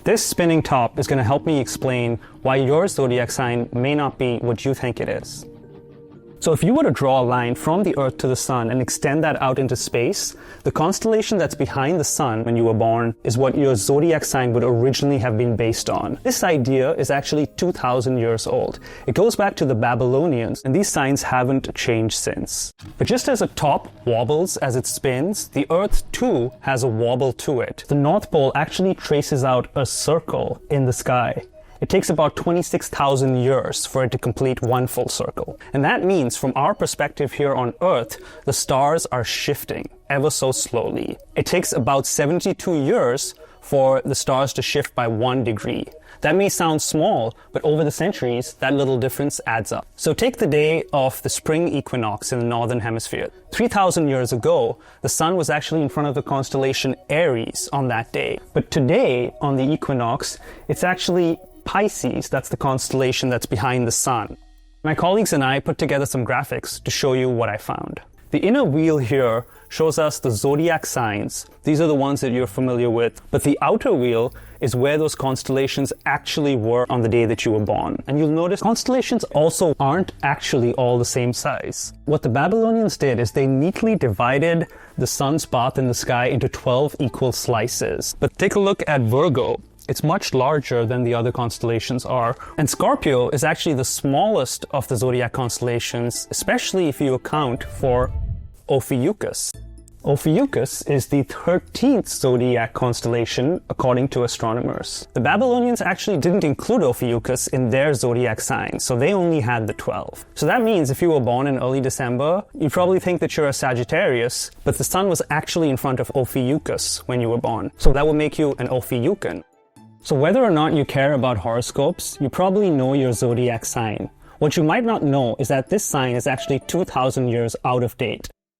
This spinning top is going to help me explain why your zodiac sign may not be what you think it is. So if you were to draw a line from the Earth to the Sun and extend that out into space, the constellation that's behind the Sun when you were born is what your zodiac sign would originally have been based on. This idea is actually 2,000 years old. It goes back to the Babylonians, and these signs haven't changed since. But just as a top wobbles as it spins, the Earth too has a wobble to it. The North Pole actually traces out a circle in the sky. It takes about 26,000 years for it to complete one full circle. And that means, from our perspective here on Earth, the stars are shifting ever so slowly. It takes about 72 years for the stars to shift by 1 degree. That may sound small, but over the centuries, that little difference adds up. So take the day of the spring equinox in the northern hemisphere. 3,000 years ago, the sun was actually in front of the constellation Aries on that day. But today, on the equinox, it's actually Pisces, that's the constellation that's behind the sun. My colleagues and I put together some graphics to show you what I found. The inner wheel here shows us the zodiac signs. These are the ones that you're familiar with. But the outer wheel is where those constellations actually were on the day that you were born. And you'll notice constellations also aren't actually all the same size. What the Babylonians did is they neatly divided the sun's path in the sky into 12 equal slices. But take a look at Virgo. It's much larger than the other constellations are. And Scorpio is actually the smallest of the zodiac constellations, especially if you account for Ophiuchus. Ophiuchus is the 13th zodiac constellation according to astronomers. The Babylonians actually didn't include Ophiuchus in their zodiac sign, so they only had the 12. So that means if you were born in early December, you probably think that you're a Sagittarius, but the sun was actually in front of Ophiuchus when you were born. So that would make you an Ophiuchian. So whether or not you care about horoscopes, you probably know your zodiac sign. What you might not know is that this sign is actually 2,000 years out of date.